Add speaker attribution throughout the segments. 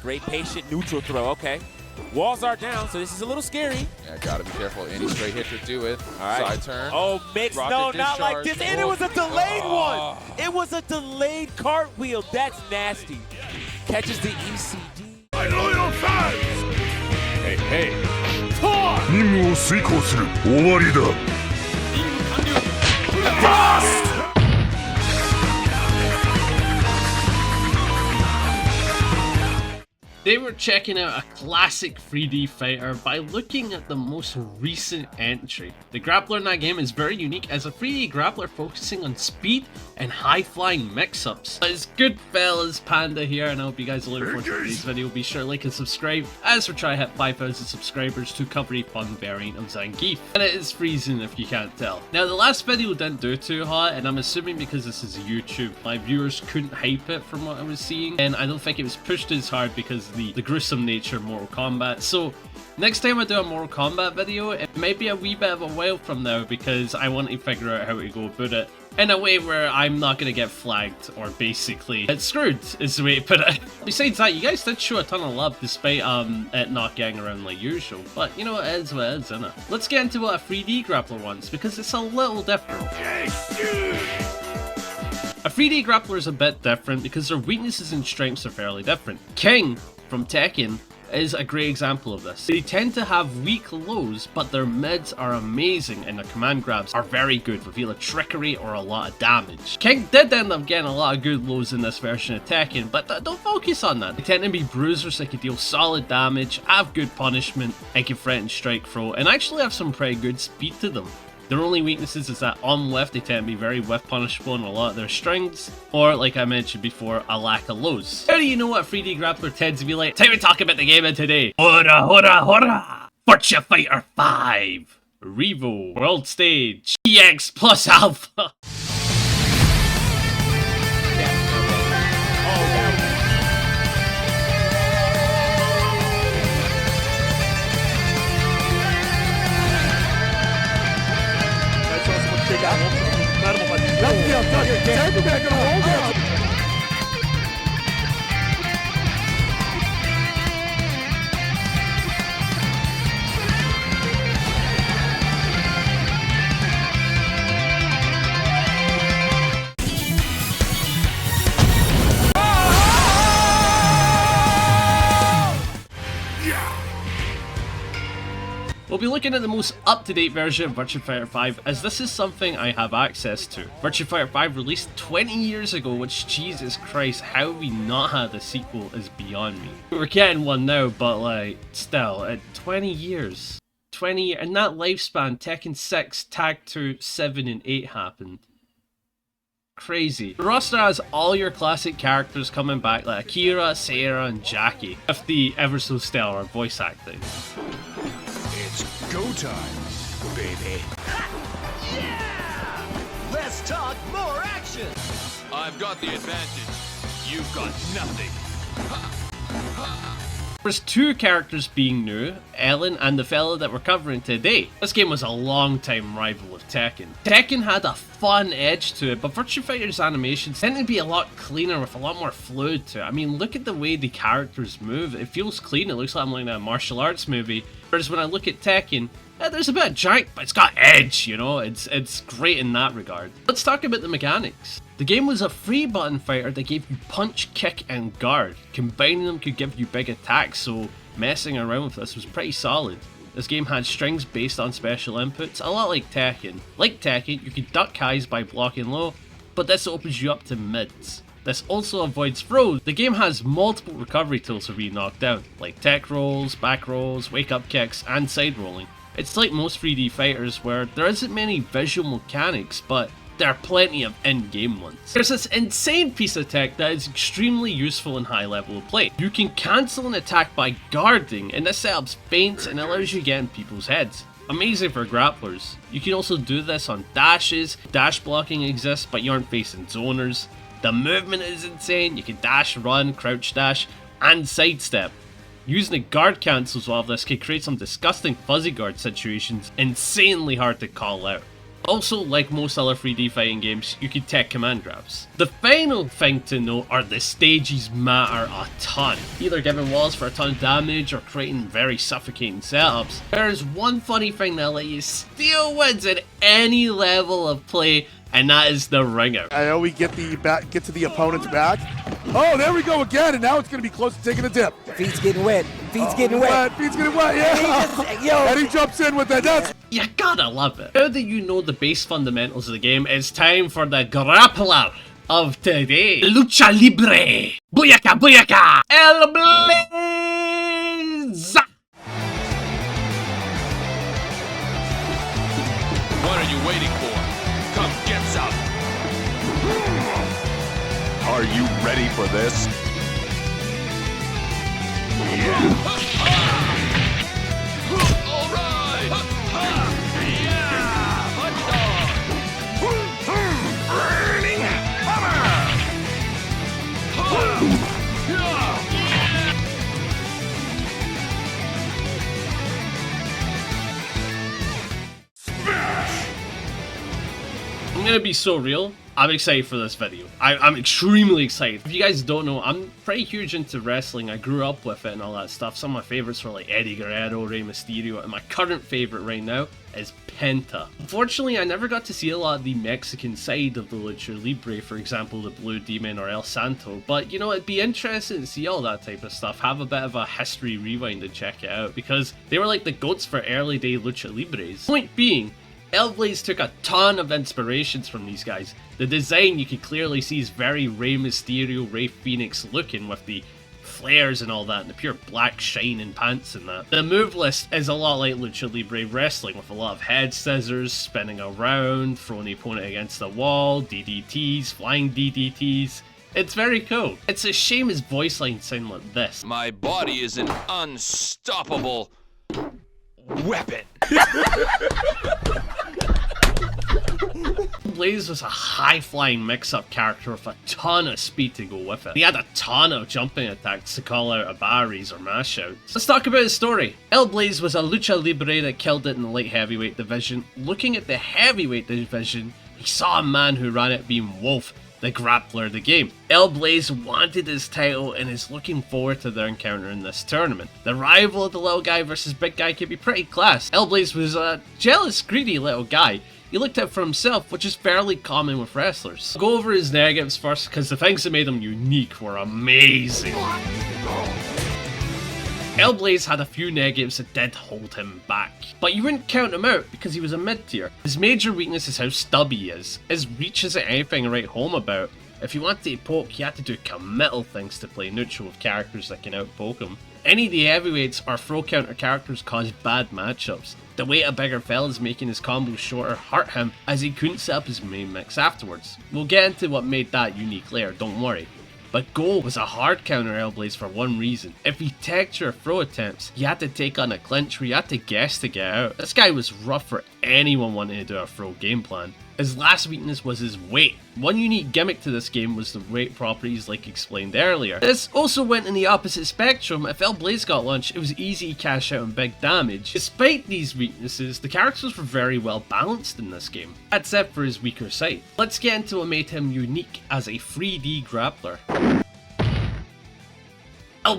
Speaker 1: Great patient neutral throw, okay. Walls are down, so this is a little scary.
Speaker 2: Yeah, gotta be careful. Any straight hit to do it.
Speaker 1: All right.
Speaker 2: Side turn.
Speaker 1: Oh, mix.
Speaker 2: Rocket
Speaker 1: No, not like
Speaker 2: discharge.
Speaker 1: this. And it was a delayed one. It was a delayed cartwheel. That's nasty. Catches the ECD.
Speaker 3: My loyal fans!
Speaker 4: Hey, hey.
Speaker 3: 任務を遂行する。終わりだ。
Speaker 4: They were checking out a classic 3D fighter by looking at the most recent entry. The grappler in that game is very unique as a 3D grappler focusing on speed and high-flying mix-ups. It's good fellas, Panda here, and I hope you guys are looking forward to today's video. Be sure to like and subscribe as we're trying to hit 5,000 subscribers to cover a fun variant of Zangief. And it is freezing if you can't tell. Now the last video didn't do too hot, and I'm assuming because this is YouTube, my viewers couldn't hype it from what I was seeing, and I don't think it was pushed as hard because of the gruesome nature of Mortal Kombat. So next time I do a Mortal Kombat video, it might be a wee bit of a while from now because I want to figure out how to go about it in a way where I'm not going to get flagged or basically get screwed is the way to put it. Besides that, you guys did show a ton of love despite it not getting around like usual. But you know, it is what it is, isn't it? Let's get into what a 3D grappler wants because it's a little different. A 3D grappler is a bit different because their weaknesses and strengths are fairly different. King from Tekken is a great example of this. They tend to have weak lows, but their mids are amazing and their command grabs are very good with either trickery or a lot of damage. King did end up getting a lot of good lows in this version of Tekken, but don't focus on that. They tend to be bruisers that can deal solid damage, have good punishment, and can threaten strike throw, and actually have some pretty good speed to them. Their only weaknesses is that on whiff they tend to be very whiff punishable in a lot of their strings, or like I mentioned before, a lack of lows. How do you know what 3D grappler tends to be like? Time to talk about the game of today. Hora hora hora! Vitrua Fighter 5! R.E.V.O. World Stage EX plus Alpha! We'll be looking at the most up-to-date version of Vitrua Fighter 5 as this is something I have access to. Vitrua Fighter 5 released 20 years ago, which Jesus Christ, how we not had a sequel is beyond me. We're getting one now, but like, still, at 20 years. 20, in that lifespan, Tekken 6, Tag 2, 7 and 8 happened. Crazy. The roster has all your classic characters coming back like Akira, Sarah and Jackie, with the ever so stellar voice acting.
Speaker 3: It's go time, baby.
Speaker 5: Yeah! Let's talk more action!
Speaker 6: I've got the advantage. You've got nothing.
Speaker 4: There's two characters being new, Ellen and the fella that we're covering today. This game was a long time rival of Tekken. Tekken had a fun edge to it, but Vitrua Fighter's animations tend to be a lot cleaner with a lot more fluid to it. I mean, look at the way the characters move. It feels clean, it looks like I'm looking at a martial arts movie. Whereas when I look at Tekken, there's a bit of jank, but it's got edge, you know? It's great in that regard. Let's talk about the mechanics. The game was a free button fighter that gave you punch, kick and guard. Combining them could give you big attacks, so messing around with this was pretty solid. This game had strings based on special inputs, a lot like Tekken. Like Tekken, you could duck highs by blocking low, but this opens you up to mids. This also avoids throws. The game has multiple recovery tools for being knocked out, like tech rolls, back rolls, wake up kicks and side rolling. It's like most 3D fighters where there isn't many visual mechanics, but there are plenty of in-game ones. There's this insane piece of tech that is extremely useful in high level of play. You can cancel an attack by guarding, and this setups feints and allows you to get in people's heads. Amazing for grapplers. You can also do this on dashes. Dash blocking exists, but you aren't facing zoners. The movement is insane. You can dash, run, crouch dash, and sidestep. Using the guard cancels while this can create some disgusting fuzzy guard situations insanely hard to call out. Also, like most other 3D fighting games, you could tech command grabs. The final thing to note are the stages matter a ton, either giving walls for a ton of damage or creating very suffocating setups. There is one funny thing that'll let you steal wins at any level of play, and that is the ring out.
Speaker 7: I know we get to the opponent's back. Oh, there we go again, and now it's going to be close to taking a dip.
Speaker 8: Feet's getting wet. Feet's getting wet.
Speaker 7: Feet's getting wet, yeah. And he jumps in with that. That's
Speaker 4: You gotta love it. Now that you know the base fundamentals of the game, it's time for the grappler of today. Lucha Libre. Booyaka, booyaka. El Blaze.
Speaker 6: What are you waiting for? Come get some.
Speaker 3: Are you ready for this?
Speaker 6: All right. Yeah. Hot
Speaker 3: Burning hammer!
Speaker 4: I'm gonna be so real. I'm excited for this video. I'm extremely excited. If you guys don't know, I'm pretty huge into wrestling. I grew up with it and all that stuff. Some of my favorites were like Eddie Guerrero, Rey Mysterio, and my current favorite right now is Panda. Unfortunately, I never got to see a lot of the Mexican side of the Lucha Libre, for example, the Blue Demon or El Santo, but you know, it'd be interesting to see all that type of stuff, have a bit of a history rewind and check it out, because they were like the goats for early day Lucha Libres. Point being, Blaze took a ton of inspirations from these guys. The design you can clearly see is very Rey Mysterio, Rey Phoenix looking, with the flares and all that, and the pure black shining pants and that. The move list is a lot like Lucha Libre wrestling, with a lot of head scissors, spinning around, throwing the opponent against the wall, DDTs, flying DDTs. It's very cool. It's a shame his voice lines sound like this.
Speaker 6: My body is an unstoppable weapon.
Speaker 4: Blaze was a high-flying mix-up character with a ton of speed to go with it. He had a ton of jumping attacks to call out abaris or mash-outs. Let's talk about his story. Blaze was a Lucha Libre that killed it in the light heavyweight division. Looking at the heavyweight division, he saw a man who ran it being Wolf, the grappler of the game. Blaze wanted his title and is looking forward to their encounter in this tournament. The rival of the little guy versus big guy could be pretty class. Blaze was a jealous, greedy little guy. He looked out for himself, which is fairly common with wrestlers. I'll go over his negatives first, because the things that made him unique were amazing. Blaze had a few negatives that did hold him back, but you wouldn't count him out because he was a mid-tier. His major weakness is how stubby he is. His reach isn't anything to write home about. If you wanted to poke, you had to do committal things to play neutral with characters that can outpoke him. Any of the heavyweights or throw counter characters caused bad matchups. The weight of bigger fellas making his combos shorter hurt him, as he couldn't set up his main mix afterwards. We'll get into what made that unique later, don't worry. But Go was a hard counter Blaze for one reason. If he teched your throw attempts, you had to take on a clinch where you had to guess to get out. This guy was rough for anyone wanting to do a throw game plan. His last weakness was his weight. One unique gimmick to this game was the weight properties like explained earlier. This also went in the opposite spectrum. If Blaze got launched, it was easy to cash out on big damage. Despite these weaknesses, the characters were very well balanced in this game, except for his weaker side. Let's get into what made him unique as a 3D grappler.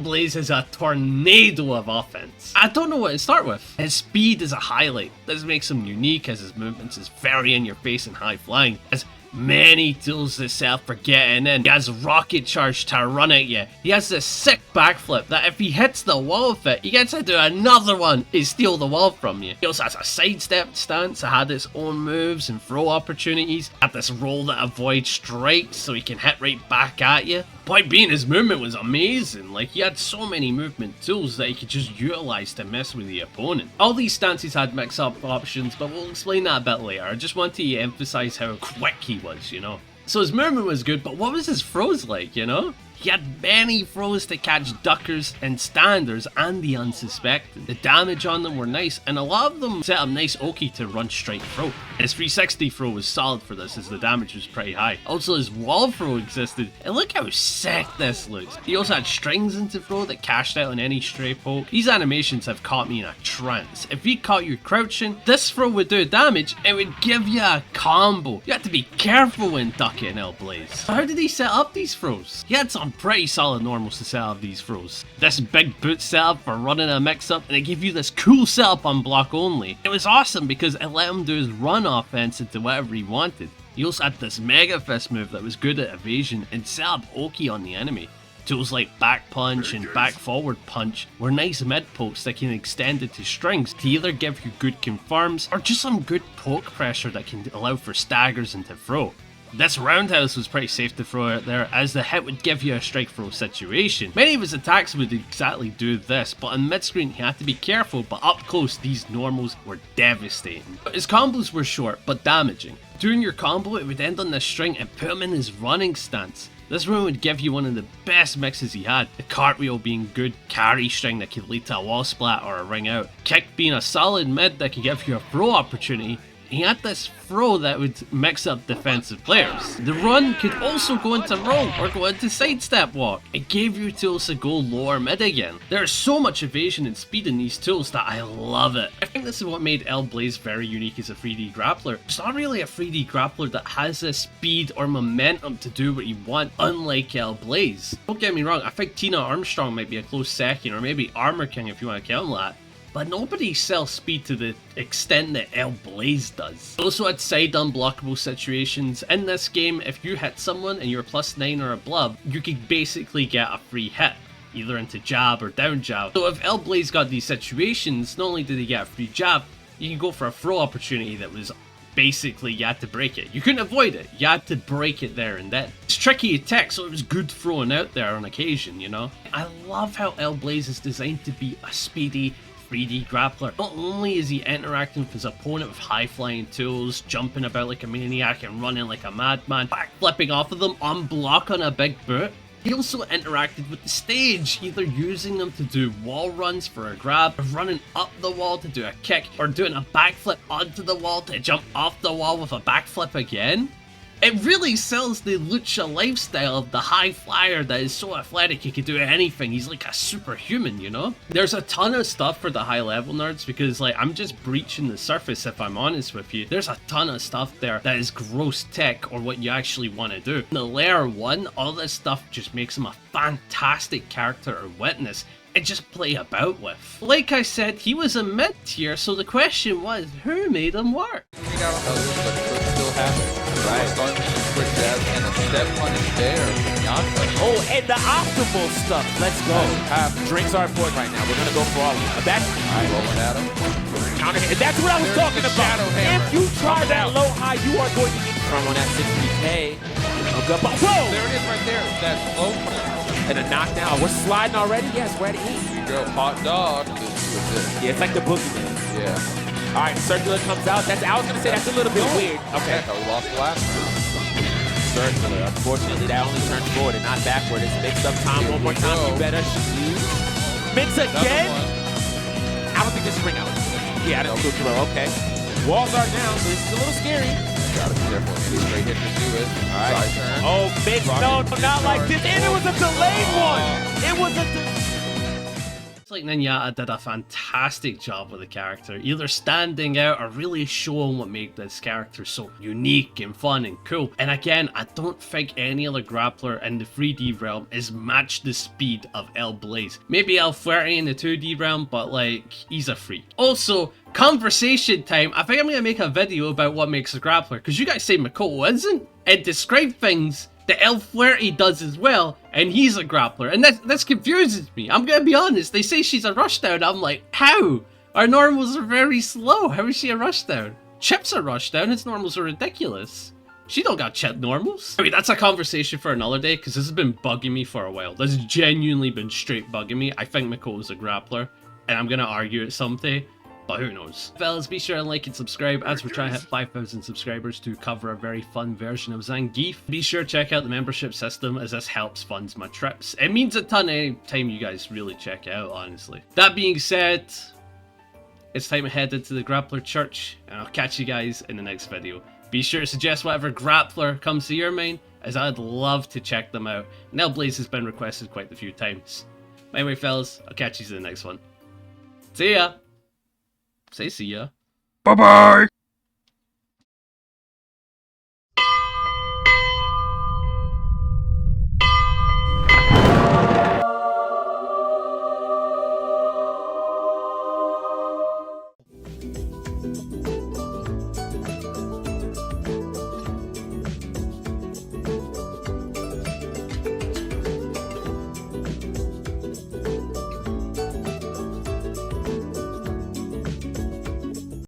Speaker 4: Blaze is a tornado of offense. I don't know what to start with. His speed is a highlight. This makes him unique, as his movements is very in your face and high flying. Has many tools to self for getting in. He has rocket charge to run at you. He has this sick backflip that if he hits the wall with it, he gets to do another one and steal the wall from you. He also has a sidestep stance that had its own moves and throw opportunities. Had this roll that avoids strikes so he can hit right back at you. Point being, his movement was amazing. Like, he had so many movement tools that he could just utilize to mess with the opponent. All these stances had mix-up options, but we'll explain that a bit later. I just want to emphasize how quick he was, you know. So his movement was good, but what was his throws like, you know? He had many throws to catch duckers and standers and the unsuspected. The damage on them were nice, and a lot of them set up nice Oki to run straight throw. His 360 throw was solid for this as the damage was pretty high. Also his wall throw existed, and look how sick this looks. He also had strings into throw that cashed out on any stray poke. These animations have caught me in a trance. If he caught you crouching, this throw would do damage, it would give you a combo. You have to be careful when ducking in L.Blaze. So how did he set up these throws? He had some pretty solid normals to set up these throws. This big boot setup for running a mix-up, and it gave you this cool setup on block only. It was awesome because it let him do his run offense into whatever he wanted. He also had this Mega Fist move that was good at evasion and set up Oki on the enemy. Tools like back punch and back forward punch were nice mid pokes that can extend into strings to either give you good confirms or just some good poke pressure that can allow for staggers into throw. This roundhouse was pretty safe to throw out there as the hit would give you a strike throw situation. Many of his attacks would exactly do this, but on mid screen he had to be careful, but up close these normals were devastating. His combos were short but damaging. During your combo it would end on this string and put him in his running stance. This rune would give you one of the best mixes he had, the cartwheel being good, carry string that could lead to a wall splat or a ring out, kick being a solid mid that could give you a throw opportunity. He had this throw that would mix up defensive players. The run could also go into roll or go into sidestep walk. It gave you tools to go lower mid again. There's so much evasion and speed in these tools that I love it. I think this is what made L.Blaze very unique as a 3D grappler. It's not really a 3D grappler that has the speed or momentum to do what you want, unlike L.Blaze. Don't get me wrong, I think Tina Armstrong might be a close second, or maybe Armor King if you want to count that. But nobody sells speed to the extent that L.Blaze does. Also had side unblockable situations. In this game, if you hit someone and you're +9 or above, you could basically get a free hit, either into jab or down jab. So if L.Blaze got these situations, not only did he get a free jab, you can go for a throw opportunity that was basically you had to break it. You couldn't avoid it, you had to break it there and then. It's tricky attack, so it was good throwing out there on occasion, you know? I love how L.Blaze is designed to be a speedy 3D grappler. Not only is he interacting with his opponent with high flying tools, jumping about like a maniac and running like a madman, backflipping off of them on block on a big boot, he also interacted with the stage, either using them to do wall runs for a grab, or running up the wall to do a kick, or doing a backflip onto the wall to jump off the wall with a backflip again. It really sells the lucha lifestyle of the high flyer that is so athletic he can do anything. He's like a superhuman, you know? There's a ton of stuff for the high level nerds because like I'm just breaching the surface if I'm honest with you. There's a ton of stuff there that is gross tech or what you actually want to do. In the layer 1, all this stuff just makes him a fantastic character to witness and just play about with. Like I said, he was a mid tier, so the question was, who made him work?
Speaker 2: Right. Starting with a quick jab and a step punish there.
Speaker 1: Oh, and the optimal stuff. Let's go. Drinks are important right now. We're going to go for all of them. That's
Speaker 2: rolling at him.
Speaker 1: And that's what I was talking about. If you try that low high, you are going to get from on that 60K. Whoa!
Speaker 2: There it is right there. That low
Speaker 1: and a knockdown. We're sliding already? Yes, we're at 8.
Speaker 2: Here you go. Hot dog.
Speaker 1: Yeah, it's like the boogeyman.
Speaker 2: Yeah.
Speaker 1: All right, circular comes out. I was gonna say that's a little bit weird. Okay.
Speaker 2: We lost the last one.
Speaker 1: Circular. Unfortunately, that only turns forward and not backward. It's mixed up time. One more time. You better shoot. Mix again. I don't think this is ring out. Yeah, I don't think so. Okay. Walls are down, so this is a little scary.
Speaker 2: Gotta be careful. Any straight hit to do it. All right. Side turn.
Speaker 1: Oh, mix. No, not like this. And it was a delayed one. It was a.
Speaker 4: Like Ninjata did a fantastic job with the character, either standing out or really showing what made this character so unique and fun and cool. And again, I don't think any other grappler in the 3D realm is matched the speed of L.Blaze. Maybe L30 in the 2D realm, but like, he's a freak. Also, conversation time. I think I'm going to make a video about what makes a grappler, because you guys say Makoto isn't, and describe things that L30 does as well, and he's a grappler, and that confuses me. I'm gonna be honest, they say she's a rushdown, I'm like, how? Our normals are very slow, how is she a rushdown? Chip's a rushdown, his normals are ridiculous. She don't got chip normals. I mean, that's a conversation for another day, because this has been bugging me for a while. This has genuinely been straight bugging me. I think Makoto's a grappler, and I'm gonna argue it someday. but who knows. Fellas, be sure to like and subscribe as we're trying to hit 5,000 subscribers to cover a very fun version of Zangief. Be sure to check out the membership system as this helps fund my trips. It means a ton any time you guys really check it out, honestly. That being said, it's time to head into the Grappler Church, and I'll catch you guys in the next video. Be sure to suggest whatever Grappler comes to your mind, as I'd love to check them out. Now Blaze has been requested quite a few times. Anyway, fellas, I'll catch you in the next one. See ya! Say see ya.
Speaker 3: Bye bye.